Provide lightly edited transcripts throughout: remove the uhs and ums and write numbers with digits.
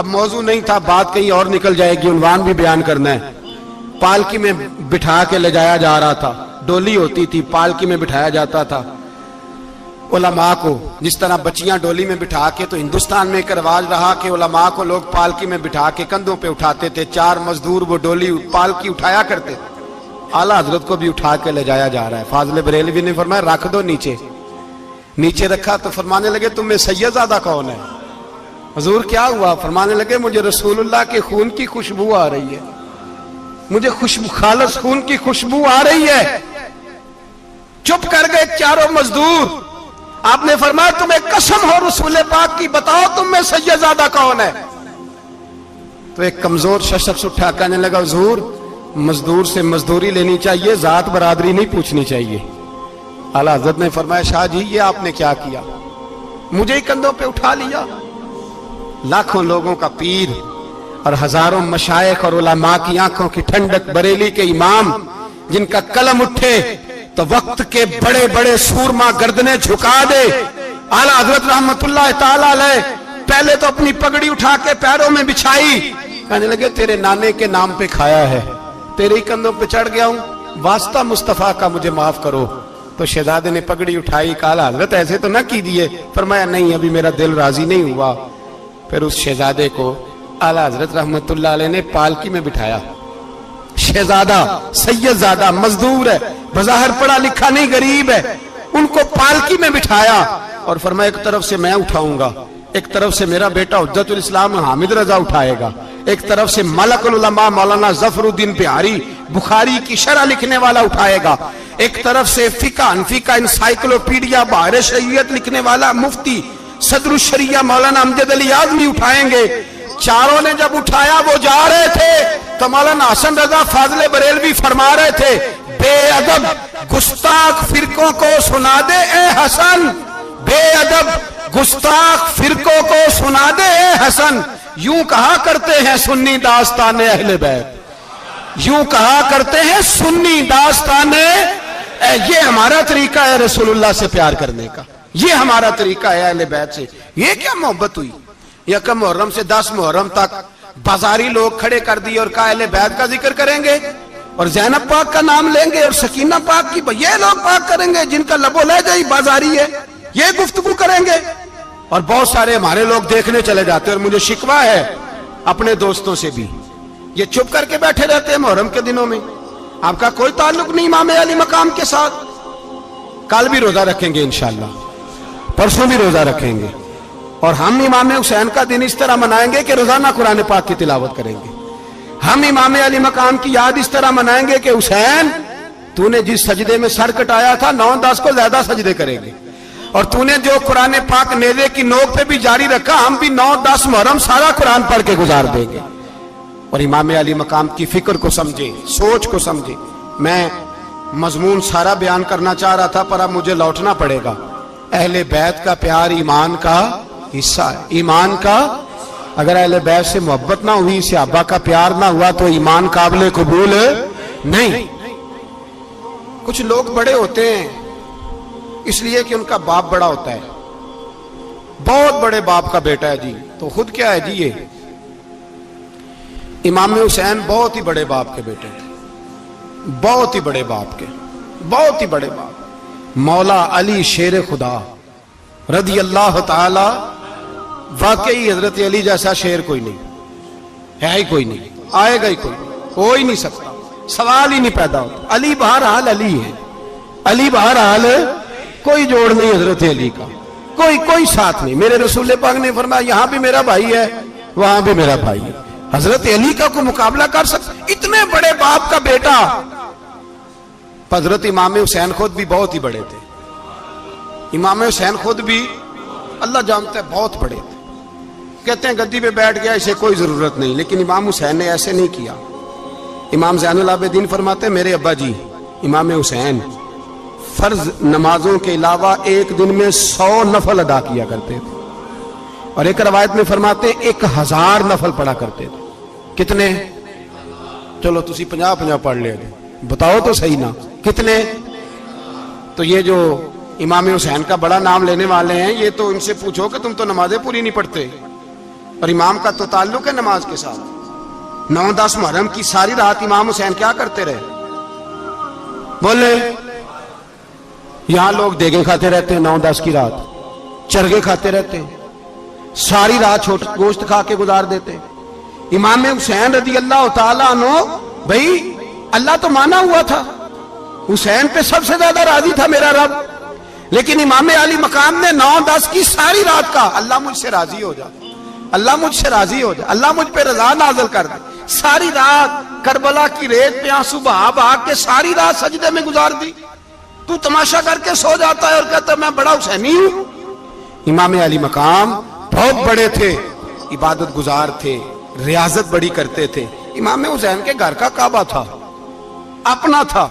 اب موضوع نہیں تھا, بات کہیں اور نکل جائے گی, عنوان بھی بیان کرنا ہے. پالکی میں بٹھا کے لے جایا جا رہا تھا, ڈولی ہوتی تھی, پالکی میں بٹھایا جاتا تھا علماء کو, جس طرح بچیاں ڈولی میں بٹھا کے, تو ہندوستان میں ایک رواج رہا کہ علماء کو لوگ پالکی میں بٹھا کے کندھوں پہ اٹھاتے تھے, 4 مزدور وہ ڈولی پالکی اٹھایا کرتے. اعلیٰ حضرت کو بھی اٹھا کے لے جایا جا رہا ہے. فاضل بریلوی نے فرمایا رکھ دو نیچے. نیچے رکھا تو فرمانے لگے تم میں سیدزادہ کون ہے؟ حضور کیا ہوا؟ فرمانے لگے مجھے رسول اللہ کے خون کی خوشبو آ رہی ہے, مجھے خالص خون کی خوشبو آ رہی ہے. چپ کر گئے چاروں مزدور. آپ نے فرمایا تمہیں قسم ہو رسول پاک کی, بتاؤ تم میں سیدزادہ کون ہے؟ تو ایک کمزور شخص اٹھا کہنے لگا حضور مزدور سے مزدوری لینی چاہیے, ذات برادری نہیں پوچھنی چاہیے. اعلیٰ حضرت نے فرمایا شاہ جی یہ آپ نے کیا کیا, مجھے ہی کندھوں پہ اٹھا لیا. لاکھوں لوگوں کا پیر اور ہزاروں مشائخ اور علماء کی آنکھوں کی ٹھنڈک, بریلی کے امام جن کا قلم اٹھے تو وقت کے بڑے بڑے سورما گردنیں جھکا دے. اعلیٰ حضرت رحمت اللہ تعالی علیہ پہلے تو اپنی پگڑی اٹھا کے پیروں میں بچھائی, کہنے لگے تیرے نانے کے نام پہ کھایا ہے, تیرے ہی کندھوں پہ چڑھ گیا ہوں, واسطہ مصطفیٰ کا مجھے معاف کرو. تو شہزادے نے پگڑی اٹھائی, کہا اعلیٰ حضرت ایسے تو نہ کیجیے. فرمایا نہیں ابھی میرا دل راضی نہیں ہوا. پھر اس شہزادے کو اعلیٰ حضرت رحمت اللہ علیہ نے پالکی میں بٹھایا. شہزادہ سیدزادہ مزدور ہے, بظاہر پڑھا لکھا نہیں, غریب ہے, ان کو پالکی میں بٹھایا اور فرمایا ایک طرف سے میں اٹھاؤں گا, ایک طرف سے میرا بیٹا حجت الاسلام حامد رضا اٹھائے گا, ایک طرف سے ملک العلماء مولانا ظفر الدین بہاری بخاری کی شرح لکھنے والا اٹھائے گا, ایک طرف سے فقہ حنفی کا انسائیکلوپیڈیا بحر شریعت لکھنے والا مفتی صدر الشریعہ مولانا امجد علی اعظمی اٹھائیں گے. چاروں نے جب اٹھایا وہ جا رہے تھے تو مولانا حسن رضا فاضل بریلوی فرما رہے تھے بے ادب گستاخ فرقوں کو سنا دے اے حسن, بے ادب گستاخ فرقوں کو سنا دے اے حسن. یوں کہا کرتے ہیں سنی داستان اہل بیت, یوں کہا کرتے ہیں سنی داستان. یہ ہمارا طریقہ ہے رسول اللہ سے پیار کرنے کا, یہ ہمارا طریقہ ہے اہل بیت سے. یہ کیا محبت ہوئی؟ یکم محرم سے 10 محرم تک بازاری لوگ کھڑے کر دی اور کہا اہل بیت کا ذکر کریں گے اور زینب پاک کا نام لیں گے اور سکینہ پاک کی, یہ لوگ پاک کریں گے جن کا لب و لہجہ ہی بازاری ہے, یہ گفتگو کریں گے. اور بہت سارے ہمارے لوگ دیکھنے چلے جاتے ہیں, اور مجھے شکوہ ہے اپنے دوستوں سے بھی, یہ چپ کر کے بیٹھے رہتے ہیں محرم کے دنوں میں. آپ کا کوئی تعلق نہیں امام علی مقام کے ساتھ. کل بھی روزہ رکھیں گے انشاءاللہ, پرسوں بھی روزہ رکھیں گے, اور ہم امام حسین کا دن اس طرح منائیں گے کہ روزانہ قرآن پاک کی تلاوت کریں گے. ہم امام علی مقام کی یاد اس طرح منائیں گے کہ حسین تو نے جس سجدے میں سر کٹایا تھا 9-10 کو زیادہ سجدے کریں گے, اور تو نے جو قرآن پاک نیزے کی نوک پہ بھی جاری رکھا, ہم بھی 9-10 محرم سارا قرآن پڑھ کے گزار دیں گے. اور امام علی مقام کی فکر کو سمجھے, سوچ کو سمجھے. میں مضمون سارا بیان کرنا چاہ رہا تھا پر اب مجھے لوٹنا پڑے گا. اہل بیت کا پیار ایمان کا حصہ ہے, ایمان کا. اگر اہل بیت سے محبت نہ ہوئی, صحابہ کا پیار نہ ہوا تو ایمان قابل قبول نہیں. کچھ لوگ بڑے ہوتے ہیں اس لیے کہ ان کا باپ بڑا ہوتا ہے, بہت بڑے باپ کا بیٹا ہے جی, تو خود کیا ہے جی, یہ امام حسین بہت ہی بڑے باپ کے بیٹے تھے, بہت ہی بڑے باپ کے, بہت ہی بڑے باپ. مولا علی شیر خدا رضی اللہ تعالی, واقعی حضرت علی جیسا شیر کوئی نہیں ہے, ہی کوئی نہیں, آئے گا ہی کوئی, ہو ہی نہیں سکتا, سوال ہی نہیں پیدا ہوتا. علی بہرحال علی ہے, علی بہرحال کوئی جوڑ نہیں حضرت علی کا, کوئی ساتھ نہیں. میرے رسول پاک نے فرمایا یہاں بھی میرا بھائی ہے وہاں بھی میرا بھائی ہے, حضرت علی کا کوئی مقابلہ کر سکتا؟ اتنے بڑے باپ کا بیٹا. حضرت امام حسین خود بھی بہت ہی بڑے تھے, امام حسین خود بھی اللہ جانتا ہے بہت بڑے تھے. کہتے ہیں گدی پہ بیٹھ گیا اسے کوئی ضرورت نہیں, لیکن امام حسین نے ایسے نہیں کیا. امام زین العابدین فرماتے ہیں میرے ابا جی امام حسین فرض نمازوں کے علاوہ ایک دن میں 100 نفل ادا کیا کرتے تھے, اور ایک روایت میں فرماتے ہیں 1000 نفل پڑھا کرتے تھے. کتنے؟ چلو تسی 50 پڑھ لے, بتاؤ تو صحیح نا کتنے. تو یہ جو امام حسین کا بڑا نام لینے والے ہیں, یہ تو ان سے پوچھو کہ تم تو نمازیں پوری نہیں پڑھتے, اور امام کا تو تعلق ہے نماز کے ساتھ. 9-10 محرم کی ساری رات امام حسین کیا کرتے رہے؟ بولے. یہاں لوگ دیگیں کھاتے رہتے ہیں 9-10 کی رات, چرگے کھاتے رہتے ہیں, ساری رات گوشت کھا کے گزار دیتے. امام حسین رضی اللہ تعالیٰ عنہ, بھائی اللہ تو مانا ہوا تھا, حسین پہ سب سے زیادہ راضی تھا میرا رب, لیکن امام علی مقام نے 9-10 کی ساری رات کا اللہ مجھ سے راضی ہو جا, اللہ مجھ سے راضی ہو جا, اللہ مجھ پہ رضا نازل کر دے. ساری رات کربلا کی ریت پہ آنسو بہا بہا کے ساری رات سجدے میں گزار دی. تو تماشا کر کے سو جاتا ہے اور کہتا ہے میں بڑا حسینی ہوں. امام علی مقام بہت بڑے تھے, عبادت گزار تھے, ریاضت بڑی کرتے تھے. امام حسین کے گھر کا کعبہ تھا, اپنا تھا.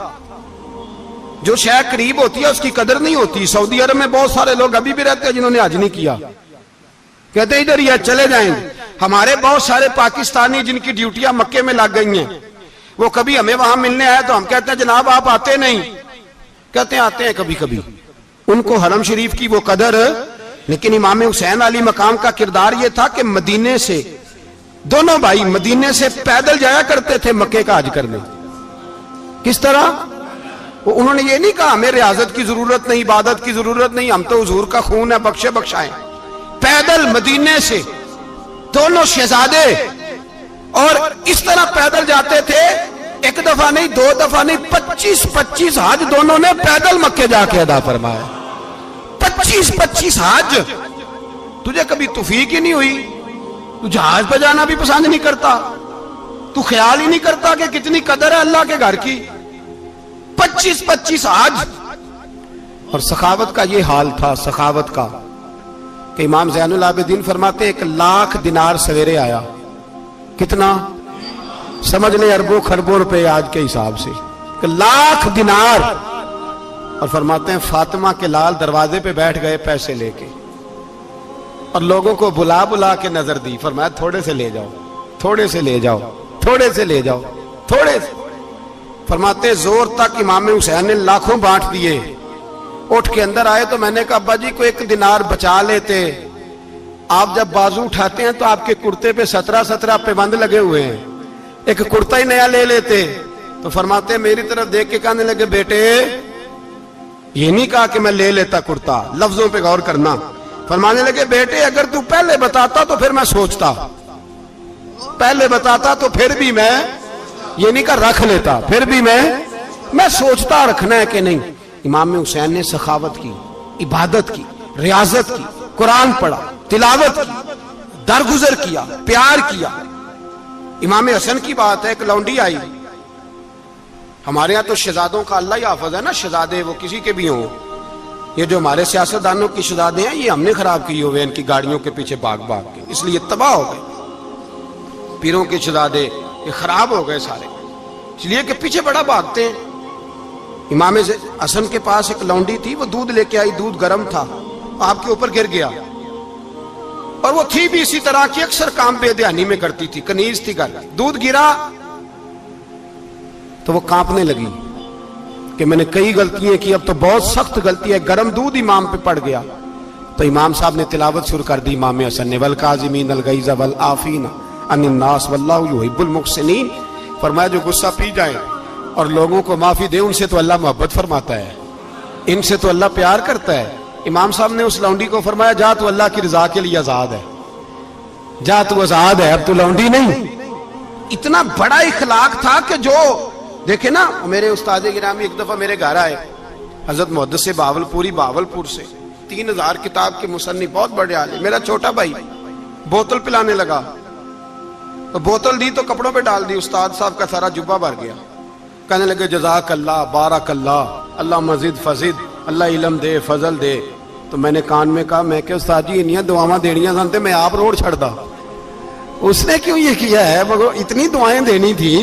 جو شے قریب ہوتی ہے اس کی قدر نہیں ہوتی. سعودی عرب میں بہت سارے لوگ ابھی بھی رہتے ہیں جنہوں نے حج نہیں کیا, کہتے ہیں ادھر ہی چلے جائیں. ہمارے بہت سارے پاکستانی جن کی ڈیوٹیاں مکے میں لگ گئی ہیں, وہ کبھی ہمیں وہاں ملنے آئے تو ہم کہتے ہیں جناب آپ آتے نہیں, کہتے ہیں آتے ہیں کبھی کبھی. ان کو حرم شریف کی وہ قدر. لیکن امام حسین علی مقام کا کردار یہ تھا کہ مدینے سے, دونوں بھائی مدینے سے پیدل جایا کرتے تھے مکے کا حج کرنے. کس طرح؟ انہوں نے یہ نہیں کہا ہمیں ریاضت کی ضرورت نہیں, عبادت کی ضرورت نہیں, ہم تو حضور کا خون ہے, بخشے بخشائیں. پیدل مدینے سے دونوں شہزادے, اور اس طرح پیدل جاتے تھے. ایک دفعہ نہیں, 2 دفعہ نہیں, 25 حج دونوں نے پیدل مکے جا کے ادا فرمایا. 25 حج. تجھے کبھی توفیق ہی نہیں ہوئی, تو جہاز پہ جانا بھی پسند نہیں کرتا, تو خیال ہی نہیں کرتا کہ کتنی قدر ہے اللہ کے گھر کی. 25 حج. اور سخاوت کا یہ حال تھا, سخاوت کا, کہ امام زین العابدین فرماتے ہیں 1,00,000 دینار سویرے آیا. کتنا؟ سمجھ لیں اربوں خربوں روپے آج کے حساب سے, 1,00,000 دینار. اور فرماتے ہیں فاطمہ کے لال دروازے پہ بیٹھ گئے پیسے لے کے, اور لوگوں کو بلا بلا کے نظر دی. فرمایا تھوڑے سے لے جاؤ, تھوڑے سے لے جاؤ, تھوڑے سے لے جاؤ, تھوڑے سے. فرماتے زور تک امام حسین نے لاکھوں بانٹ دیے. اٹھ کے اندر آئے تو میں نے کہا ابا جی کو 1 دینار بچا لیتے. آپ جب بازو اٹھاتے ہیں تو آپ کے کرتے پہ 17 پیبند لگے ہوئے ہیں, ایک کرتا ہی نیا لے لیتے. تو فرماتے میری طرف دیکھ کے کہنے لگے بیٹے یہ نہیں کہا کہ میں لے لیتا کرتا, لفظوں پہ غور کرنا. فرمانے لگے بیٹے اگر تو پہلے بتاتا تو پھر میں سوچتا, پہلے بتاتا تو پھر بھی میں یہ نہیں کہا رکھ لیتا, پھر بھی میں سوچتا رکھنا ہے کہ نہیں. امام حسین نے سخاوت کی, عبادت کی, ریاضت کی, قرآن پڑھا, تلاوت کی, درگزر کیا, پیار کیا. امام حسن کی بات ہے, ایک لونڈی آئی. ہمارے ہاں تو شہزادوں کا اللہ ہی حافظ ہے نا, شہزادے وہ کسی کے بھی ہوں. یہ جو ہمارے سیاستدانوں کی شہزادے ہیں یہ ہم نے خراب کیے ہوئے ان کی گاڑیوں کے پیچھے بھاگ بھاگ کے, اس لیے تباہ ہو گئے. پیروں کے شہزادے یہ خراب ہو گئے سارے, اس لیے کہ پیچھے بڑا بھاگتے ہیں. امام حسن کے پاس ایک لونڈی تھی, وہ دودھ لے کے آئی, دودھ گرم تھا, آپ کے اوپر گر گیا. اور وہ تھی بھی اسی طرح کی, اکثر کام بے دھیانی میں کرتی تھی, کنیز تھی گھر. دودھ گرا تو وہ کانپنے لگی کہ میں نے کئی غلطیاں کی, اب تو بہت سخت غلطی ہے. گرم دودھ امام پہ پڑ گیا. تو امام صاحب نے تلاوت شروع کر دی امام حسن نے, والکاظمین الغیظ والعافین عن الناس واللہ یحب المحسنین. فرمایا جو غصہ پی جائیں اور لوگوں کو معافی دے, ان سے تو اللہ محبت فرماتا ہے, ان سے تو اللہ پیار کرتا ہے. امام صاحب نے اس لونڈی کو فرمایا جا تو اللہ کی رضا کے لیے آزاد ہے, جا تو آزاد ہے, اب تو لونڈی نہیں. اتنا بڑا اخلاق تھا کہ جو دیکھیں نا, میرے استاد گرامی ایک دفعہ میرے گھر آئے, حضرت محدث سے باولپور سے, 3000 کتاب کے مصنف, بہت بڑے عالم. میرا چھوٹا بھائی بوتل پلانے لگا, تو بوتل دی تو کپڑوں پہ ڈال دی, استاد صاحب کا سارا جبہ بھر گیا. کہنے لگے جزاک اللہ, بارک اللہ, اللہ مزید فزید, اللہ علم دے, فضل دے. تو میں نے کان میں کہا, میں کہ استاد جی انیاں دعاواں دینیاں سنتے, میں آپ روڑ چھڑ دا. اس نے کیوں یہ کیا ہے, مگر اتنی دعائیں دینی تھی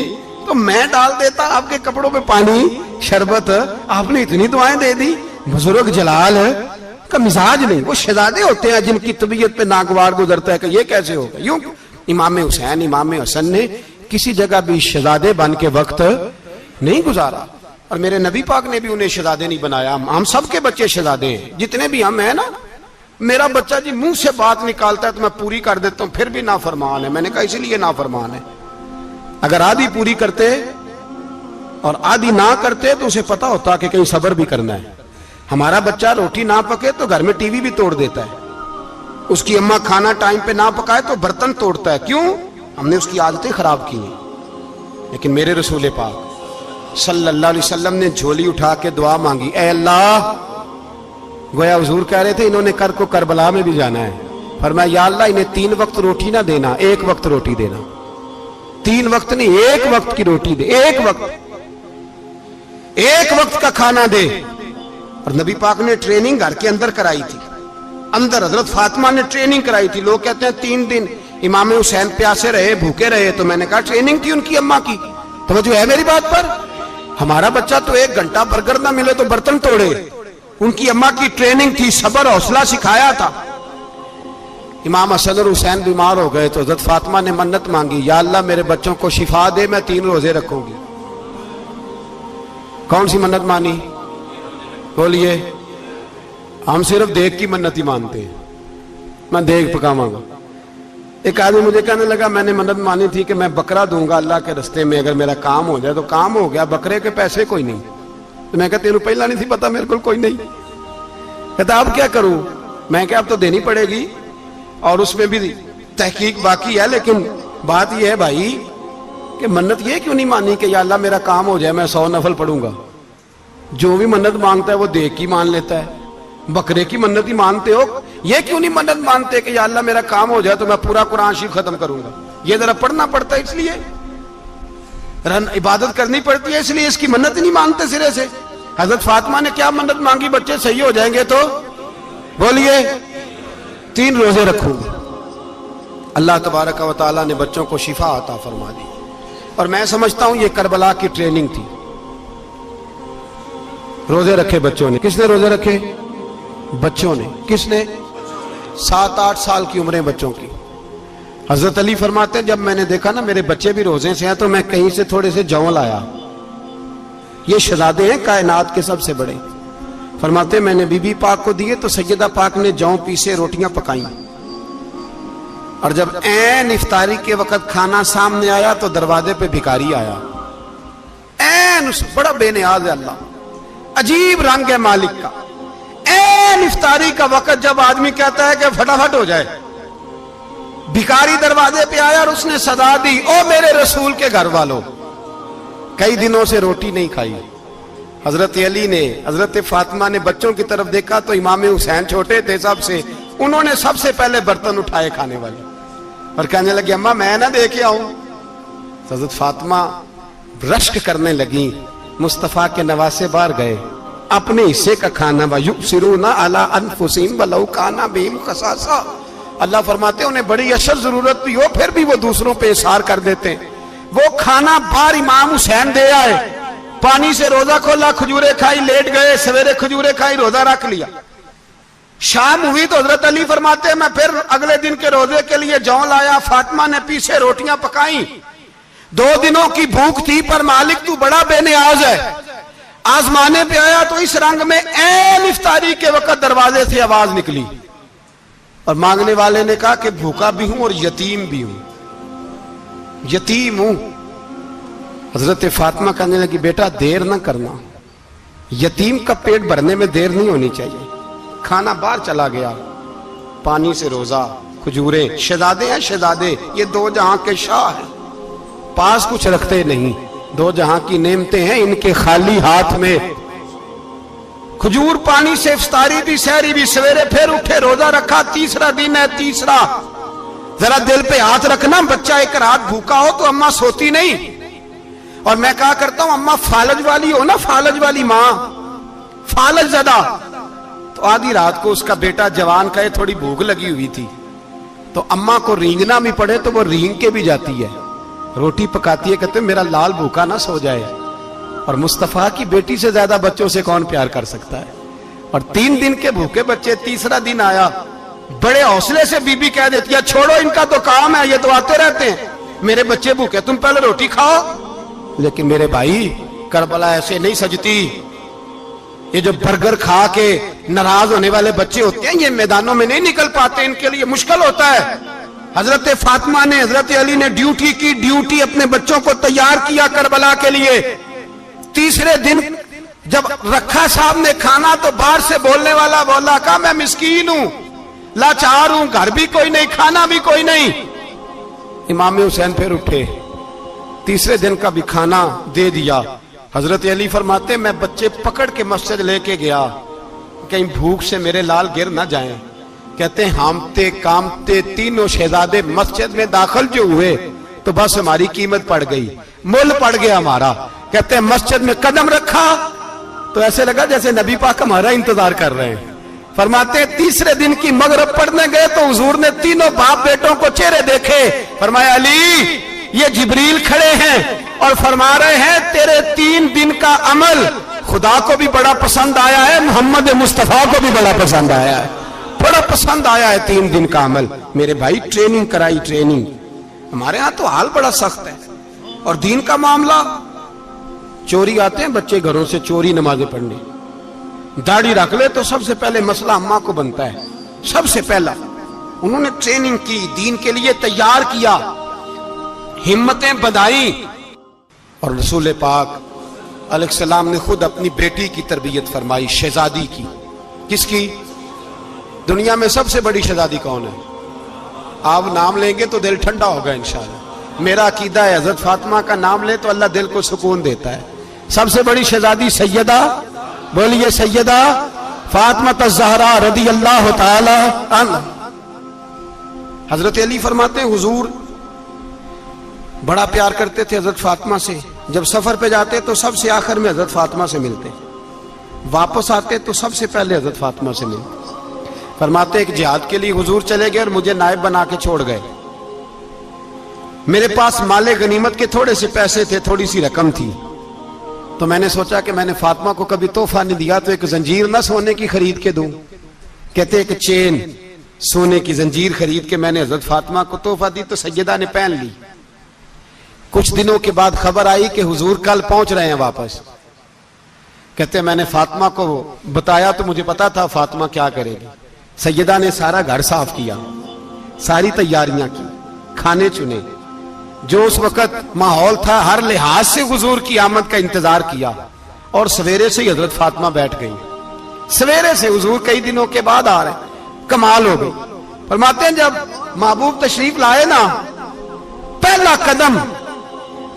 تو میں ڈال دیتا آپ کے کپڑوں پہ پانی شربت, آپ نے اتنی دعائیں دے دی. بزرگ جلال کا مزاج نہیں. وہ شہزادے ہوتے ہیں جن کی طبیعت پہ ناگوار گزرتا ہے کہ یہ کیسے ہوگا. یوں امام حسین, امام حسن نے کسی جگہ بھی شہزادے بن کے وقت نہیں گزارا, اور میرے نبی پاک نے بھی انہیں شہزادے نہیں بنایا. ہم سب کے بچے شہزادے ہیں, جتنے بھی ہم ہیں نا, میرا بچہ جی منہ سے بات نکالتا ہے تو میں پوری کر دیتا ہوں، پھر بھی نافرمان ہے۔ میں نے کہا اسی لیے نافرمان ہے، اگر آدھی پوری کرتے اور آدھی نہ کرتے تو اسے پتا ہوتا کہ کہیں صبر بھی کرنا ہے۔ ہمارا بچہ روٹی نہ پکے تو گھر میں ٹی وی بھی توڑ دیتا ہے، اس کی اماں کھانا ٹائم پہ نہ پکائے تو برتن توڑتا ہے۔ کیوں؟ ہم نے اس کی عادتیں خراب کی ہیں۔ لیکن میرے رسول پاک صلی اللہ علیہ وسلم نے جھولی اٹھا کے دعا مانگی، اے اللہ، گویا حضور کہہ رہے تھے انہوں نے کر کو کربلا میں بھی جانا ہے، فرمایا یا اللہ انہیں 3 وقت روٹی نہ دینا، 1 وقت روٹی دینا، 3 وقت نہیں، 1 وقت کی روٹی دے، 1 وقت کا کھانا دے۔ اور نبی پاک نے ٹریننگ گھر کے اندر کرائی تھی، اندر حضرت فاطمہ نے ٹریننگ کرائی تھی۔ لوگ کہتے ہیں 3 دن امام حسین پیاسے رہے، بھوکے رہے، تو میں نے کہا ٹریننگ تھی ان کی اماں کی۔ توجہ ہے میری بات پر؟ ہمارا بچہ تو 1 گھنٹہ برگر نہ ملے تو برتن توڑے، ان کی اماں کی ٹریننگ تھی، صبر حوصلہ سکھایا تھا۔ امام حسن اور حسین بیمار ہو گئے تو حضرت فاطمہ نے منت مانگی، یا اللہ میرے بچوں کو شفا دے، میں 3 روزے رکھوں گی۔ کون سی منت مانی؟ بولیے۔ ہم صرف دیکھ کی منت ہی مانتے ہیں، میں دیکھ پکاواں گا۔ ایک آدمی مجھے کہنے لگا میں نے منت مانی تھی کہ میں بکرا دوں گا اللہ کے رستے میں، اگر میرا کام ہو جائے تو کام ہو گیا، بکرے کے پیسے کوئی نہیں۔ تو میں کہا تیرے پہلا نہیں تھی پتا، میرے کو کوئی نہیں۔ کہتا اب کیا کروں؟ میں کہا اب تو دینی پڑے گی، اور اس میں بھی تحقیق باقی ہے، لیکن بات یہ ہے بھائی کہ منت یہ کیوں نہیں مانی کہ یا اللہ میرا کام ہو جائے میں 100 نفل پڑھوں گا؟ جو بھی منت مانگتا ہے وہ دیکھ کی مان لیتا ہے، بکرے کی منت ہی مانتے ہو، یہ کیوں نہیں منت مانتے کہ یا اللہ میرا کام ہو جائے تو میں پورا قرآن شریف ختم کروں گا؟ یہ ذرا پڑھنا پڑتا ہے، اس لیے عبادت کرنی پڑتی ہے، اس لیے اس کی منت نہیں مانتے سرے سے۔ حضرت فاطمہ نے کیا منت مانگی؟ بچے صحیح ہو جائیں گے تو بولیے 3 روزے رکھوں گے۔ اللہ تبارک و تعالیٰ نے بچوں کو شفا عطا فرما دی، اور میں سمجھتا ہوں یہ کربلا کی ٹریننگ تھی۔ روزے رکھے بچوں نے۔ کس نے روزے رکھے؟ بچوں نے۔ کس نے؟ 7-8 سال کی عمریں بچوں کی۔ حضرت علی فرماتے ہیں جب میں نے دیکھا نا میرے بچے بھی روزے سے ہیں تو میں کہیں سے تھوڑے سے جوں لایا، یہ شہزادے ہیں کائنات کے سب سے بڑے۔ فرماتے ہیں میں نے بی بی پاک کو دیے تو سیدہ پاک نے جوں پیسے روٹیاں پکائیں، اور جب عین افطاری کے وقت کھانا سامنے آیا تو دروازے پہ بھکاری آیا، عین بڑا بے نیاز ہے اللہ، عجیب رنگ ہے مالک کا۔ عین افطاری کا وقت جب آدمی کہتا ہے کہ فٹافٹ ہو جائے، بھکاری دروازے پہ آیا اور اس نے صدا دی، او میرے رسول کے گھر والوں، کئی دنوں سے روٹی نہیں کھائی۔ حضرت علی نے، حضرت فاطمہ نے بچوں کی طرف دیکھا تو امام حسین چھوٹے تھے سب سے، انہوں نے سب سے پہلے برتن اٹھائے کھانے والے، اور کہنے لگے اماں میں نہ دے کے آؤں۔ حضرت فاطمہ رشک کرنے لگی، مصطفیٰ کے نواسے باہر گئے، اپنے حصے کا کھانا وَيُؤْثِرُونَ عَلَىٰ أَنفُسِهِمْ وَلَوْ كَانَ بِهِمْ خَصَاصَةٌ، اللہ فرماتے ہیں انہیں بڑی اشد ضرورت بھی ہو پھر بھی وہ دوسروں پہ اثار کر دیتے ہیں۔ وہ کھانا باہر امام حسین دے آئے، پانی سے روزہ کھولا، کھجورے کھائی، لیٹ گئے، سویرے کھجورے کھائی، روزہ رکھ لیا۔ شام ہوئی تو حضرت علی فرماتے ہیں میں پھر اگلے دن کے روزے کے لیے جوں لایا، فاطمہ نے پیچھے روٹیاں پکائیں، 2 دنوں کی بھوک تھی، پر مالک تو بڑا بے نیاز ہے، آزمانے پہ آیا تو اس رنگ میں عین افطاری کے وقت دروازے سے آواز نکلی، اور مانگنے والے نے کہا کہ بھوکا بھی ہوں اور یتیم بھی ہوں، یتیم ہوں۔ حضرت فاطمہ کہنے لگی بیٹا دیر نہ کرنا، یتیم کا پیٹ بھرنے میں دیر نہیں ہونی چاہیے۔ کھانا باہر چلا گیا، پانی سے روزہ، کھجورے، شہزادے ہیں شہزادے، یہ 2 جہاں کے شاہ ہیں، پاس کچھ رکھتے نہیں، 2 جہاں کی نعمتیں ہیں ان کے خالی ہاتھ میں۔ کھجور پانی سے افطاری بھی، سحری بھی، سویرے پھر اٹھے، روزہ رکھا، تیسرا دن ہے، تیسرا۔ ذرا دل پہ ہاتھ رکھنا، بچہ ایک رات بھوکا ہو تو اماں سوتی نہیں، اور میں کہا کرتا ہوں اماں فالج والی ہو نا، فالج والی ماں، فالج زدہ، تو آدھی رات کو اس کا بیٹا جوان کہے تھوڑی بھوک لگی ہوئی تھی، تو اماں کو رینگنا بھی پڑے تو وہ رینگ کے بھی جاتی ہے، روٹی پکاتی ہے، کہتے ہیں میرا لال بھوکا نہ سو جائے۔ اور مصطفیٰ کی بیٹی سے زیادہ بچوں سے کون پیار کر سکتا ہے؟ اور 3 دن کے بھوکے بچے، تیسرا دن آیا، بڑے حوصلے سے بی بی کہہ دیتی ہے چھوڑو ان کا تو کام ہے، یہ تو آتے رہتے ہیں، میرے بچے بھوکے، تم پہلے روٹی کھاؤ۔ لیکن میرے بھائی کربلا ایسے نہیں سجتی، یہ جو برگر کھا کے ناراض ہونے والے بچے ہوتے ہیں یہ میدانوں میں نہیں نکل پاتے, ان کے لیے مشکل ہوتا ہے. حضرت فاطمہ نے, حضرت علی نے ڈیوٹی کی, ڈیوٹی اپنے بچوں کو تیار کیا کربلا کے لیے. تیسرے دن جب رکھا صاحب نے کھانا تو باہر سے بولنے والا بولا کہا میں مسکین ہوں, لاچار ہوں, گھر بھی کوئی نہیں, کھانا بھی کوئی نہیں. امام حسین پھر اٹھے, تیسرے دن کا بھی کھانا دے دیا. حضرت علی فرماتے میں بچے پکڑ کے مسجد لے کے گیا, کہیں بھوک سے میرے لال گر نہ جائیں. کہتے ہیں ہامتے کامتے تینوں شہزادے مسجد میں داخل جو ہوئے تو بس ہماری قیمت پڑ گئی, مول پڑ گیا ہمارا. کہتے ہیں مسجد میں قدم رکھا تو ایسے لگا جیسے نبی پاک ہمارا انتظار کر رہے ہیں. فرماتے ہیں تیسرے دن کی مغرب پڑھنے گئے تو حضور نے تینوں باپ بیٹوں کو چہرے دیکھے. فرمایا علی یہ جبریل کھڑے ہیں اور فرما رہے ہیں تیرے 3 دن کا عمل خدا کو بھی بڑا پسند آیا ہے, محمد مصطفیٰ کو بھی بڑا پسند آیا ہے, بڑا پسند آیا ہے 3 دن کا عمل. میرے بھائی ٹریننگ کرائی, ٹریننگ. ہمارے ہاں تو حال بڑا سخت ہے. اور دین کا معاملہ, چوری آتے ہیں بچے گھروں سے چوری نمازیں پڑھنے, داڑھی رکھ لے تو سب سے پہلے مسئلہ اماں کو بنتا ہے. سب سے پہلا انہوں نے ٹریننگ کی, دین کے لیے تیار کیا, ہمتیں بدھائیں. اور رسول پاک علیہ السلام نے خود اپنی بیٹی کی تربیت فرمائی, شہزادی کی. کس کی؟ دنیا میں سب سے بڑی شہزادی کون ہے؟ آپ نام لیں گے تو دل ٹھنڈا ہوگا انشاءاللہ. میرا عقیدہ ہے حضرت فاطمہ کا نام لے تو اللہ دل کو سکون دیتا ہے. سب سے بڑی شہزادی سیدہ, بولیے سیدہ فاطمہ الزہرا رضی اللہ تعالی عنہ. حضرت علی فرماتے ہیں حضور بڑا پیار کرتے تھے حضرت فاطمہ سے. جب سفر پہ جاتے تو سب سے آخر میں حضرت فاطمہ سے ملتے, واپس آتے تو سب سے پہلے حضرت فاطمہ سے ملتے. فرماتے ایک جہاد کے لیے حضور چلے گئے اور مجھے نائب بنا کے چھوڑ گئے. میرے پاس مال غنیمت کے تھوڑے سے پیسے تھے, تھوڑی سی رقم تھی, تو میں نے سوچا کہ میں نے فاطمہ کو کبھی تحفہ نہیں دیا تو ایک زنجیر نہ سونے کی خرید کے دوں. کہتے ایک چین سونے کی زنجیر خرید کے میں نے حضرت فاطمہ کو تحفہ دی تو سیدہ نے پہن لی. کچھ دنوں کے بعد خبر آئی کہ حضور کل پہنچ رہے ہیں واپس. کہتے میں نے فاطمہ کو بتایا تو مجھے پتا تھا فاطمہ کیا کرے گی. سیدہ نے سارا گھر صاف کیا, ساری تیاریاں کی, کھانے چنے, جو اس وقت ماحول تھا ہر لحاظ سے حضور کی آمد کا انتظار کیا. اور سویرے سے ہی حضرت فاطمہ بیٹھ گئی. سویرے سے حضور کئی دنوں کے بعد آ رہے ہیں, کمال ہو گئی. فرماتے ہیں جب محبوب تشریف لائے نا, پہلا قدم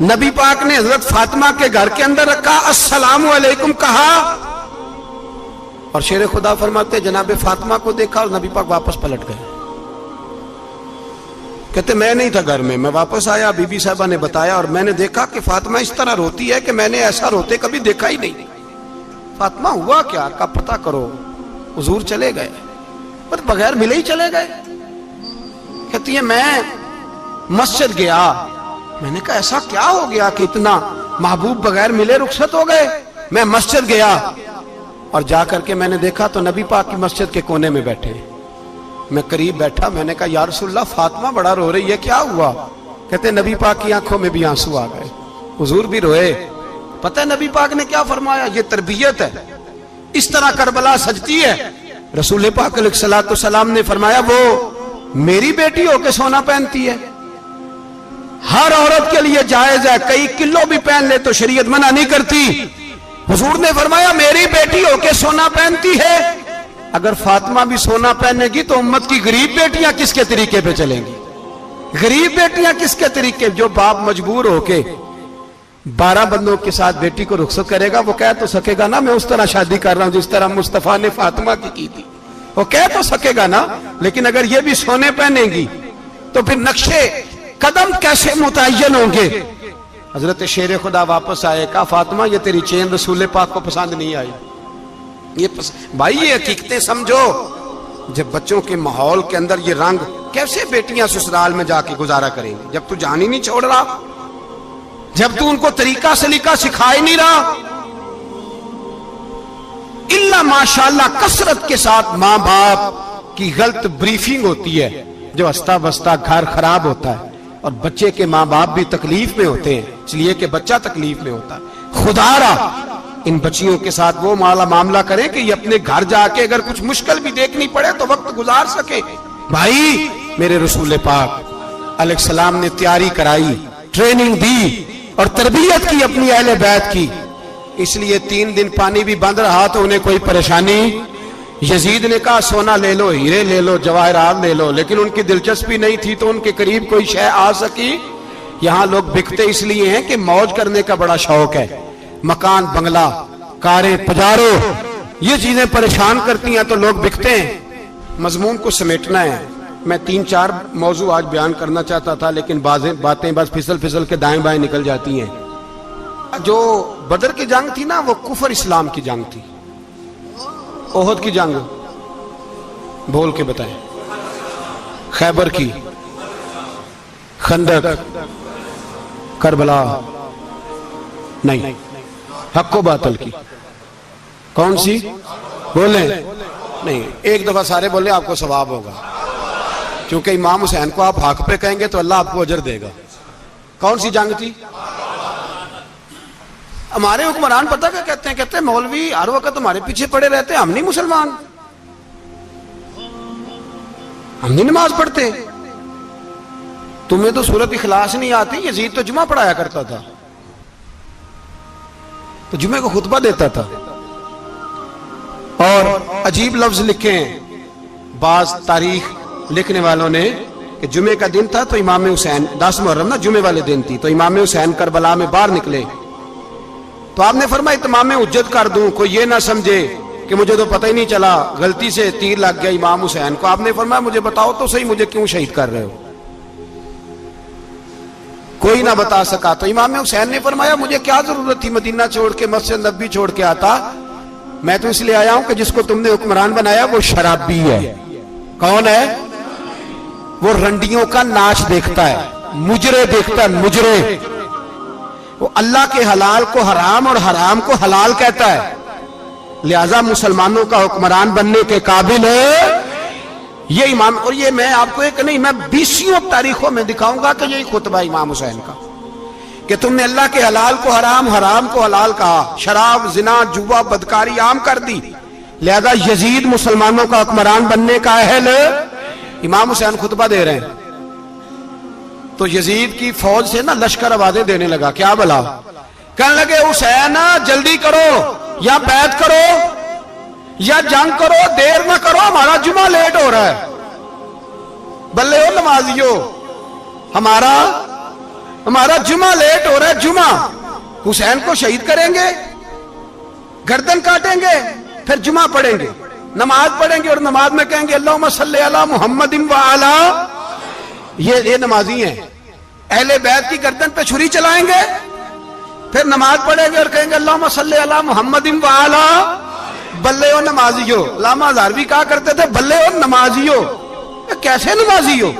نبی پاک نے حضرت فاطمہ کے گھر کے اندر رکھا, السلام علیکم کہا, اور شیر خدا فرماتے جناب فاطمہ کو دیکھا اور نبی پاک واپس پلٹ گئے. کہتے میں نہیں تھا گھر میں واپس آیا, بی بی صاحبہ نے بتایا اور میں نے دیکھا کہ فاطمہ اس طرح روتی ہے کہ میں نے ایسا روتے کبھی دیکھا ہی نہیں. فاطمہ ہوا کیا کا پتہ کرو. حضور چلے گئے پر بغیر ملے ہی چلے گئے. کہتی ہے میں مسجد گیا, میں نے کہا ایسا کیا ہو گیا کہ اتنا محبوب بغیر ملے رخصت ہو گئے. میں مسجد گیا اور جا کر کے میں نے دیکھا تو نبی پاک کی مسجد کے کونے میں بیٹھے. میں قریب بیٹھا, میں نے کہا یا رسول اللہ فاطمہ بڑا رو رہی ہے, کیا ہوا؟ کہتے نبی پاک کی آنکھوں میں بھی آنسو آ گئے, حضور بھی روئے. پتہ ہے نبی پاک نے کیا فرمایا؟ یہ تربیت ہے, اس طرح کربلا سجتی ہے. رسول پاک علیہ الصلوۃ والسلام نے فرمایا وہ میری بیٹی ہو کے سونا پہنتی ہے, ہر عورت کے لیے جائز ہے, کئی کلو بھی پہن لے تو شریعت منع نہیں کرتی. حضور نے فرمایا میری بیٹی ہو کے سونا پہنتی ہے. اگر فاطمہ بھی سونا پہنے گی تو امت کی غریب بیٹیاں کس کے طریقے پہ چلیں گی؟ غریب بیٹیاں کس کے طریقے؟ جو باپ مجبور ہو کے 12 بندوں کے ساتھ بیٹی کو رخصت کرے گا وہ کہہ تو سکے گا نا میں اس طرح شادی کر رہا ہوں جس طرح مصطفیٰ نے فاطمہ کی تھی, وہ کہہ تو سکے گا نا. لیکن اگر یہ بھی سونے پہنے گی تو پھر نقشے قدم کیسے متعین ہوں گے؟ حضرت شیر خدا واپس آئے, کہا فاطمہ یہ تیری چین رسول پاک کو پسند نہیں آئی. بھائی یہ حقیقتیں سمجھو. جب بچوں کے ماحول کے اندر یہ رنگ, کیسے بیٹیاں سسرال میں جا کے گزارا کریں گی جب تو جان ہی نہیں چھوڑ رہا, جب تو ان کو طریقہ سلیقہ سکھا ہی نہیں رہا. الا ماشاءاللہ کثرت کے ساتھ ماں باپ کی غلط بریفنگ ہوتی ہے, جو ہستا بستا گھر خراب ہوتا ہے اور بچے کے ماں باپ بھی تکلیف میں ہوتے ہیں, اس لیے کہ بچہ تکلیف میں ہوتا ہے. خدا را ان بچیوں کے ساتھ وہ معاملہ کریں کہ یہ اپنے گھر جا کے اگر کچھ مشکل بھی دیکھنی پڑے تو وقت گزار سکے. بھائی میرے رسول پاک علیہ السلام نے تیاری کرائی، ٹریننگ دی اور تربیت کی اپنی اہل بیت کی، اس لیے 3 دن پانی بھی بند رہا تو انہیں کوئی پریشانی. یزید نے کہا سونا لے لو، ہیرے لے لو، جواہرات لے لو، لیکن ان کی دلچسپی نہیں تھی تو ان کے قریب کوئی شے آ سکی. یہاں لوگ بکتے اس لیے ہیں کہ موج کرنے کا بڑا شوق ہے، مکان بنگلہ کاریں پجارو یہ چیزیں پریشان کرتی ہیں تو لوگ بکتے ہیں. مضمون کو سمیٹنا ہے. میں 3-4 موضوع آج بیان کرنا چاہتا تھا لیکن باتیں بس پھسل کے دائیں بائیں نکل جاتی ہیں. جو بدر کی جنگ تھی نا وہ کفر اسلام کی جنگ تھی. احد کی جنگ بول کے بتائیں. خیبر کی، خندق، کربلا نہیں، حق و باطل کی. کون سی بولیں؟ نہیں، ایک دفعہ سارے بولیں آپ کو ثواب ہوگا، کیونکہ امام حسین کو آپ حق پہ کہیں گے تو اللہ آپ کو اجر دے گا. کون سی جنگ تھی؟ ہمارے حکمران پتہ کیا کہتے ہیں مولوی ہر وقت ہمارے پیچھے پڑے رہتے ہیں، ہم نہیں مسلمان، ہم نہیں نماز پڑھتے. تمہیں تو سورۃ اخلاص نہیں آتی. یزید تو جمعہ پڑھایا کرتا تھا، تو جمعے کو خطبہ دیتا تھا. اور عجیب لفظ لکھے ہیں بعض تاریخ لکھنے والوں نے کہ جمعے کا دن تھا تو امام حسین 10 محرم نا جمعے والے دن تھی، تو امام حسین کربلا میں باہر نکلے تو آپ نے فرمایا اتمام حجت کر دوں، کوئی یہ نہ سمجھے کہ مجھے تو پتہ ہی نہیں چلا، غلطی سے تیر لگ گیا امام حسین کو. آپ نے فرمایا مجھے بتاؤ تو صحیح مجھے کیوں شہید کر رہے ہو؟ کوئی نہ بتا سکا. تو امام حسین نے فرمایا مجھے کیا ضرورت تھی مدینہ چھوڑ کے مسجد نبوی چھوڑ کے آتا، میں تو اس لیے آیا ہوں کہ جس کو تم نے حکمران بنایا وہ شرابی ہے. کون ہے وہ؟ رنڈیوں کا ناچ دیکھتا ہے، مجرے دیکھتا ہے، مجرے. وہ اللہ کے حلال کو حرام اور حرام کو حلال کہتا ہے، لہذا مسلمانوں کا حکمران بننے کے قابل ہے یہ امام. اور یہ میں آپ کو ایک نہیں، میں 20 تاریخوں میں دکھاؤں گا کہ یہی خطبہ امام حسین کا کہ تم نے اللہ کے حلال کو حرام، حرام کو حلال کہا، شراب، زنا، جوا، بدکاری عام کر دی، لہذا یزید مسلمانوں کا حکمران بننے کا اہل. امام حسین خطبہ دے رہے ہیں تو یزید کی فوج سے نا لشکر آوازیں دینے لگا. کیا بلا؟ کہنے لگے حسین جلدی کرو، یا بیعت کرو یا جنگ کرو، دیر نہ کرو، ہمارا جمعہ لیٹ ہو رہا ہے. بلے ہو نمازیو، ہمارا جمعہ لیٹ ہو رہا ہے. جمعہ حسین کو شہید کریں گے، گردن کاٹیں گے، پھر جمعہ پڑھیں گے، نماز پڑھیں گے اور نماز میں کہیں گے اللہم صلی علی محمد وعلی. یہ نمازی ہیں. اہل بیت کی گردن پہ چھری چلائیں گے، پھر نماز پڑھیں گے اور کہیں گے اللہم صلی علی محمد وعلی. بلے ہو نمازیو. علامہ ہزاروی کہا کرتے تھے بلے ہو نمازیو. کیسے نمازی ہو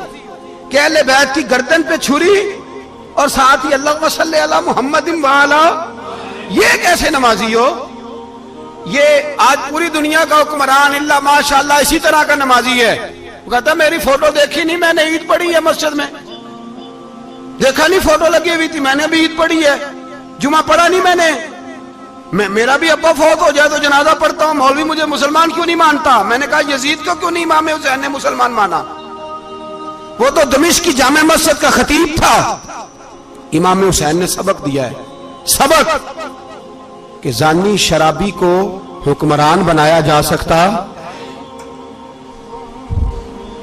کہ اہل بیت کی گردن پہ چھری اور ساتھ ہی اللہم صلی علی محمد وعلی؟ یہ کیسے نمازی ہو؟ یہ آج پوری دنیا کا حکمران اللہ ماشاءاللہ اسی طرح کا نمازی ہے. وہ کہتا میری فوٹو دیکھی نہیں، میں نے عید پڑھی ہے مسجد میں، دیکھا نہیں فوٹو لگی ہوئی تھی، میں نے بھی عید پڑھی ہے، جمعہ پڑھا نہیں میں نے. میرا بھی ابا فوت ہو جائے تو جنازہ پڑھتا ہوں، مولوی مجھے مسلمان کیوں نہیں مانتا؟ میں نے کہا یزید کو کیوں نہیں امام حسین نے مسلمان مانا؟ وہ تو دمشق کی جامع مسجد کا خطیب تھا. امام حسین نے سبق دیا ہے، سبق کہ زانی شرابی کو حکمران بنایا جا سکتا.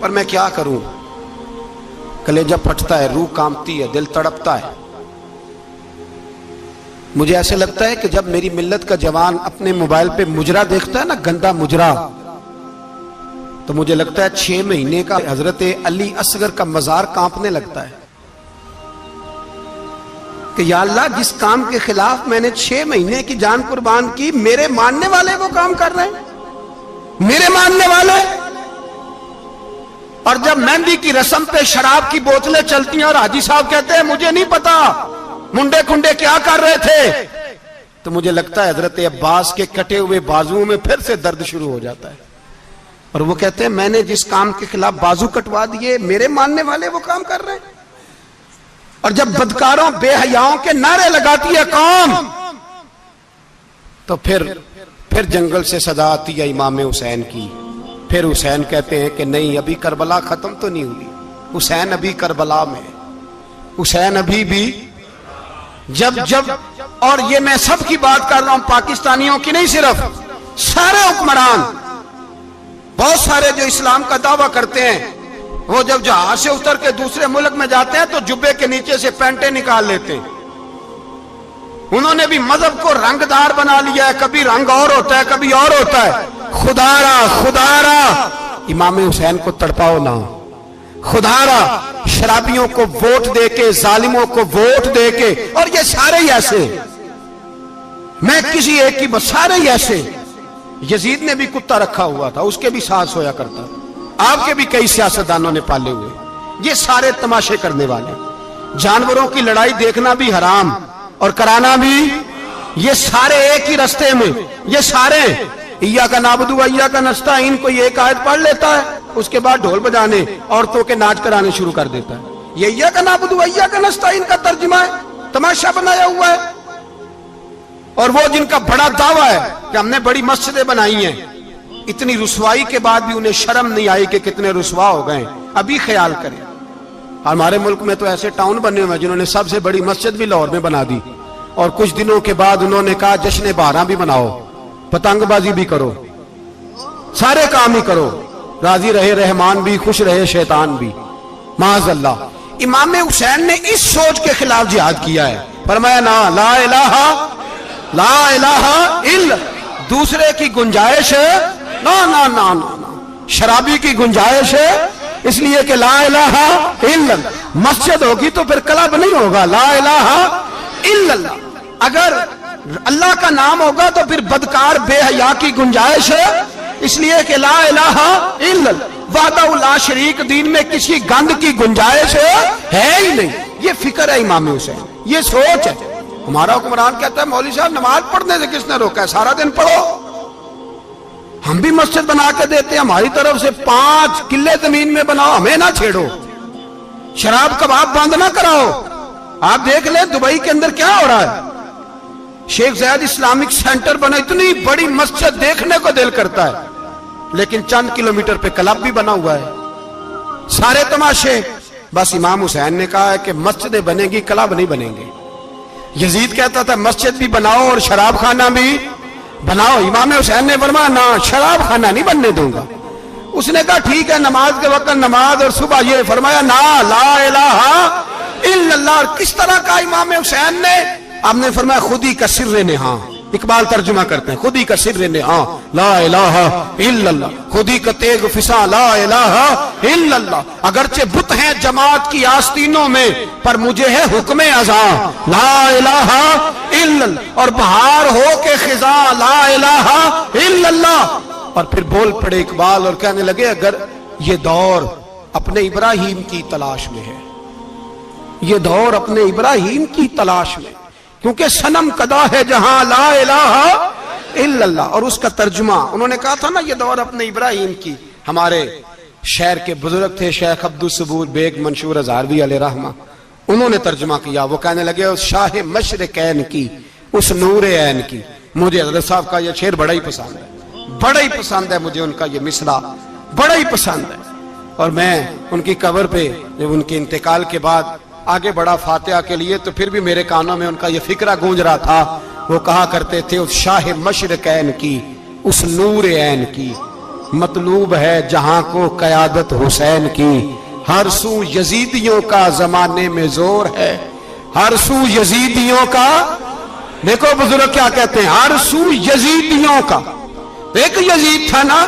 پر میں کیا کروں، کلیجہ پھٹتا ہے، روح کانپتی ہے، دل تڑپتا ہے. مجھے ایسے لگتا ہے کہ جب میری ملت کا جوان اپنے موبائل پہ مجرا دیکھتا ہے نا، گندا مجرا، تو مجھے لگتا ہے 6 مہینے کا حضرت علی اصغر کا مزار کانپنے لگتا ہے کہ یا اللہ جس کام کے خلاف میں نے 6 مہینے کی جان قربان کی، میرے ماننے والے وہ کام کر رہے ہیں، میرے ماننے والے. اور جب مہندی کی رسم پہ شراب کی بوتلیں چلتی ہیں اور حاجی صاحب کہتے ہیں مجھے نہیں پتا منڈے کھنڈے کیا کر رہے تھے، تو مجھے لگتا ہے حضرت عباس کے کٹے ہوئے بازوؤں میں پھر سے درد شروع ہو جاتا ہے. اور وہ کہتے ہیں میں نے جس کام کے خلاف بازو کٹوا دیے، میرے ماننے والے وہ کام کر رہے ہیں. اور جب بدکاروں بے حیاؤں کے نعرے لگاتی ہے قوم تو پھر جنگل سے صدا آتی ہے امام حسین کی. پھر حسین کہتے ہیں کہ نہیں، ابھی کربلا ختم تو نہیں ہوئی، حسین ابھی کربلا میں، حسین ابھی بھی جب اور یہ میں سب کی بات کر رہا ہوں، پاکستانیوں کی نہیں، صرف سارے حکمران، بہت سارے جو اسلام کا دعویٰ کرتے ہیں، وہ جب جہاز سے اتر کے دوسرے ملک میں جاتے ہیں تو جبے کے نیچے سے پینٹیں نکال لیتے ہیں. انہوں نے بھی مذہب کو رنگ دار بنا لیا ہے، کبھی رنگ اور ہوتا ہے کبھی اور ہوتا ہے. خدا را امام حسین کو تڑپاؤ نہ، خدا را شرابیوں کو ووٹ دے کے، ظالموں کو ووٹ دے کے، اور یہ سارے ہی ایسے، میں کسی ایک کی بس، سارے ہی ایسے. یزید نے بھی کتا رکھا ہوا تھا، اس کے بھی ساتھ سویا کرتا، آپ کے بھی کئی سیاستدانوں نے پالے ہوئے. یہ سارے تماشے کرنے والے، جانوروں کی لڑائی دیکھنا بھی حرام اور کرانا بھی، یہ سارے ایک ہی رستے میں، یہ سارے ایاک نعبد و ایاک نستعین کوئی ایک آیت پڑھ لیتا ہے، اس کے بعد ڈھول بجانے، عورتوں کے ناچ کرانے شروع کر دیتا ہے. یہ ایاک نعبد و ایاک نستعین کا ترجمہ ہے، تماشا بنایا ہوا ہے. اور وہ جن کا بڑا دعویٰ ہے کہ ہم نے بڑی مسجدیں بنائی ہیں، اتنی رسوائی کے بعد بھی انہیں شرم نہیں آئی کہ کتنے رسوا ہو گئے. ابھی خیال کریں، ہمارے ملک میں تو ایسے ٹاؤن بنے ہوئے ہیں جنہوں نے سب سے بڑی مسجد بھی لاہور میں بنا دی، اور کچھ دنوں کے بعد انہوں نے کہا جشن بہاراں بھی بناؤ، پتنگ بازی بھی کرو، سارے کام ہی کرو، راضی رہے رحمان بھی، خوش رہے شیطان بھی. معاذ اللہ. امام حسین نے اس سوچ کے خلاف جہاد کیا ہے، فرمایا نا لا الہ الا، دوسرے کی گنجائش ہے نا، شرابی کی گنجائش ہے، اس لیے کہ لا الہ الا، مسجد ہوگی تو پھر کلب نہیں ہوگا. لا الہ الا اللہ، اگر اللہ کا نام ہوگا تو پھر بدکار بے حیا کی گنجائش ہے، اس لیے کہ لا الہ الا اللہ، وحدہ لا شریک، دین میں کسی گند کی گنجائش ہے ہی نہیں. یہ فکر ہے امام حسین، یہ سوچ ہے. ہمارا حکمران کہتا ہے مولوی صاحب نماز پڑھنے سے کس نے روکا ہے، سارا دن پڑھو. ہم بھی مسجد بنا کے دیتے ہیں، ہماری طرف سے 5 کلے زمین میں بناؤ، ہمیں نہ چھیڑو. شراب کباب بند نہ کراؤ. آپ دیکھ لیں دبئی کے اندر کیا ہو رہا ہے، شیخ زید اسلامک سینٹر بنا، اتنی بڑی مسجد دیکھنے کو دل کرتا ہے، لیکن چند کلومیٹر پہ کلب بھی بنا ہوا ہے، سارے تماشے. بس امام حسین نے کہا ہے کہ مسجدیں بنے گی، کلب نہیں بنیں گے. یزید کہتا تھا مسجد بھی بناؤ اور شراب خانہ بھی بناؤ. امام حسین نے فرمایا نہ، شراب خانہ نہیں بننے دوں گا. اس نے کہا ٹھیک ہے، نماز کے وقت نماز اور صبح یہ. فرمایا نا لا الہ الا اللہ. اور کس طرح کا امام حسین نے، آپ نے فرمایا خود ہی کا سر نہاں. اقبال ترجمہ کرتے ہیں، خود ہی کا سر نہاں لا الہ الا اللہ، خود ہی کا تیغ فساں لا الہ الا اللہ. اگرچہ بت ہیں جماعت کی آستینوں میں، پر مجھے ہے حکم ازاں لا الہ الا اللہ. اور بہار ہو کے خزاں لا الہ الا اللہ. اور پھر بول پڑے اقبال اور کہنے لگے اگر یہ دور اپنے ابراہیم کی تلاش میں ہے، یہ دور اپنے ابراہیم کی تلاش میں، کیونکہ صنم کدا ہے جہاں لا الہ الا اللہ. اور اس کا ترجمہ انہوں نے کہا تھا نا، یہ دور اپنے ابراہیم کی. ہمارے شہر کے بزرگ تھے شیخ عبدالصبور بیگ منشور ہزاروی علیہ رحمہ، انہوں نے ترجمہ کیا. وہ کہنے لگے اس شاہ مشرقین کی، اس نور عین کی. مجھے حضرت صاحب کا یہ شعر بڑا ہی پسند ہے، بڑا ہی پسند ہے مجھے، ان کا یہ مصرع بڑا ہی پسند ہے. اور میں ان کی قبر پہ جب ان کے انتقال کے بعد آگے بڑھا فاتحہ کے لیے، تو پھر بھی میرے کانوں میں ان کا یہ فکرہ گونج رہا تھا. وہ کہا کرتے تھے اس شاہ مشرقین کی، اس نور عین کی، مطلوب ہے جہاں کو قیادت حسین کی. ہر سو یزیدیوں کا زمانے میں زور ہے، ہر سو یزیدیوں کا. دیکھو بزرگ کیا کہتے ہیں، ہر سو یزیدیوں کا. ایک یزید تھا نا،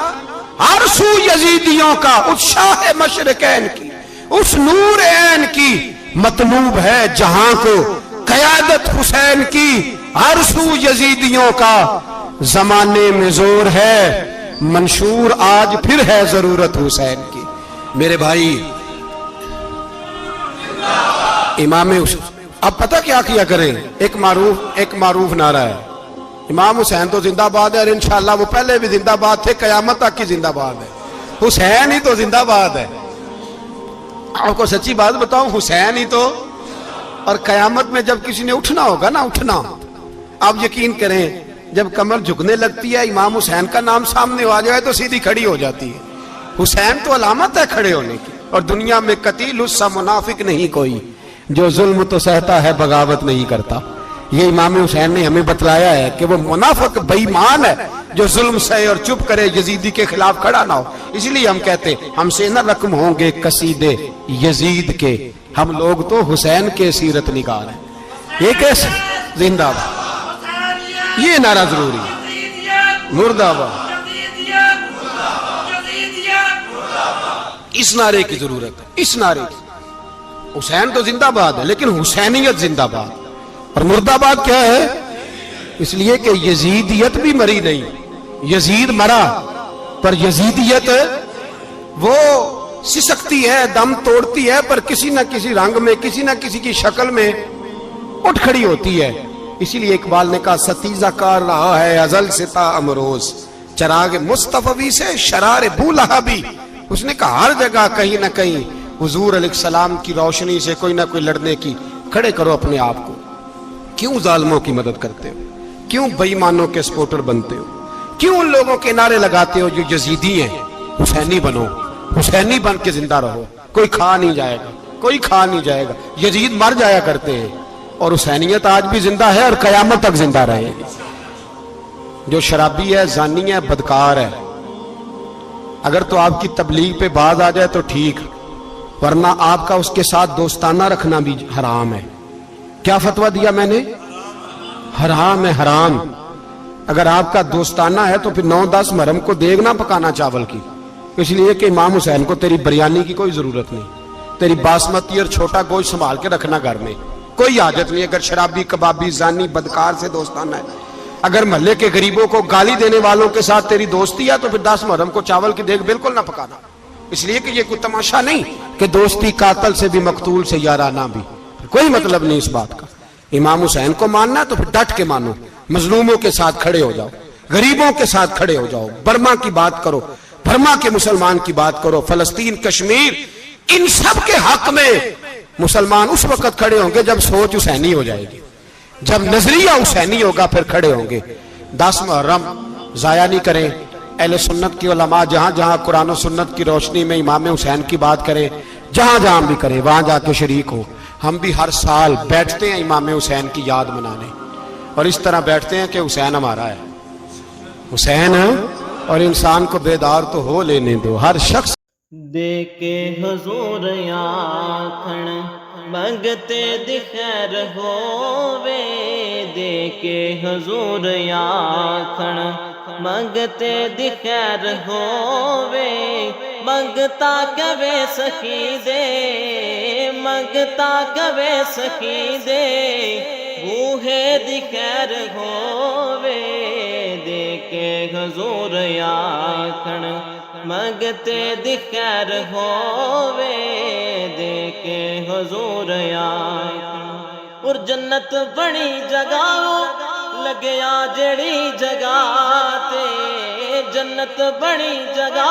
ہر سو یزیدیوں کا، اس شاہ مشرقین کی، اس نور عین کی، مطلوب ہے جہاں کو قیادت حسین کی. ہر سو یزیدیوں کا زمانے میں زور ہے، منشور آج پھر ہے ضرورت حسین کی. میرے بھائی امام حسین، اب پتہ کیا کیا کریں، ایک معروف نعرہ ہے، امام حسین تو زندہ باد ہے، اور انشاءاللہ وہ پہلے بھی زندہ باد تھے، قیامت تک کی زندہ باد ہے. حسین ہی تو زندہ باد ہے. آپ کو سچی بات بتاؤں، حسین ہی تو. اور قیامت میں جب کسی نے اٹھنا ہوگا نا، اٹھنا، آپ یقین کریں جب کمر جھکنے لگتی ہے امام حسین کا نام سامنے آ جائے تو سیدھی کھڑی ہو جاتی ہے. حسین تو علامت ہے کھڑے ہونے کی. اور دنیا میں قتیل اس سا منافق نہیں کوئی جو ظلم تو سہتا ہے بغاوت نہیں کرتا. یہ امام حسین نے ہمیں بتلایا ہے کہ وہ منافق بے ایمان ہے جو ظلم سہے اور چپ کرے, یزیدی کے خلاف کھڑا نہ ہو. اس لیے ہم کہتے ہم سے نہ رقم ہوں گے قصیدے یزید کے, ہم لوگ تو حسین کے سیرت نگار ہیں. یہ کیسے زندہ باد, یہ نعرہ ضروری ہے. مرد آباد, اس نعرے کی ضرورت ہے, اس نعرے کی. حسین تو زندہ باد ہے لیکن حسینیت زندہ باد. اور مرد آباد کیا ہے؟ اس لیے کہ یزیدیت بھی مری نہیں, یزید مرا پر یزیدیت وہ سسکتی ہے, دم توڑتی ہے, پر کسی نہ کسی رنگ میں, کسی نہ کسی کی شکل میں اٹھ کھڑی ہوتی ہے. اسی لیے اقبال نے کہا ستیزہ کار رہا ہے ازل سے تا امروز, چراغ مصطفی سے شرار بولہبی. اس نے کہا ہر جگہ کہیں نہ کہیں حضور علیہ السلام کی روشنی سے کوئی نہ کوئی لڑنے کی. کھڑے کرو اپنے آپ کو. کیوں ظالموں کی مدد کرتے ہو؟ کیوں بے ایمانوں کے سپورٹر بنتے ہو؟ کیوں ان لوگوں کے نعرے لگاتے ہو جو یزیدی ہیں؟ حسینی بنو, حسینی بن کے زندہ رہو. کوئی کھا نہیں جائے گا, کوئی کھا نہیں جائے گا. یزید مر جایا کرتے ہیں اور حسینیت آج بھی زندہ ہے اور قیامت تک زندہ رہے گی. جو شرابی ہے, زانی ہے, بدکار ہے, اگر تو آپ کی تبلیغ پہ باز آ جائے تو ٹھیک, ورنہ آپ کا اس کے ساتھ دوستانہ رکھنا بھی حرام ہے. کیا فتویٰ دیا میں نے؟ حرام ہے, حرام. اگر آپ کا دوستانہ ہے تو پھر 9-10 محرم کو دیگ نہ پکانا چاول کی, اس لیے کہ امام حسین کو تیری بریانی کی کوئی ضرورت نہیں. تیری باسمتی اور چھوٹا گوشت سنبھال کے رکھنا گھر میں, کوئی حاجت نہیں. اگر شرابی, کبابی, زانی, بدکار سے دوستانہ ہے, اگر محلے کے غریبوں کو گالی دینے والوں کے ساتھ تیری دوستی ہے تو پھر 10 محرم کو چاول کی دیگ بالکل نہ پکانا. اس لیے کہ یہ کوئی تماشا نہیں کہ دوستی قاتل سے بھی مقتول سے یارانہ بھی, کوئی مطلب نہیں اس بات کا. امام حسین کو ماننا تو پھر ڈٹ کے مانو, مظلوموں کے ساتھ کھڑے ہو جاؤ, غریبوں کے ساتھ کھڑے ہو جاؤ, برما کی بات کرو, برما کے مسلمان کی بات کرو, فلسطین, کشمیر, ان سب کے حق میں مسلمان اس وقت کھڑے ہوں گے جب سوچ حسینی ہو جائے گی, جب نظریہ حسینی ہوگا پھر کھڑے ہوں گے. 10 محرم ضائع نہیں کریں. اہل سنت کی علماء جہاں جہاں قرآن و سنت کی روشنی میں امام حسین کی بات کریں, جہاں جہاں بھی کریں, وہاں جا کے شریک ہو. ہم بھی ہر سال بیٹھتے ہیں امام حسین کی یاد منانے, اور اس طرح بیٹھتے ہیں کہ حسین ہمارا ہے, حسین ہے, اور انسان کو بیدار تو ہو لینے دو. ہر شخص دے کے حضور آکھن منگتے دی خیر ہووے, دے کے حضور آکھن منگتے دی خیر ہووے, منگتا کبے سخی دے, منگتا کبے سخی دے, بوہے دی خیر ہووے, دے کے حضور آکھن منگتے دی خیر ہووے, دے کے حضور آکھن. اور جنت بڑی جگہ لگیا جڑی جگہ تے, جنت بڑی جگہ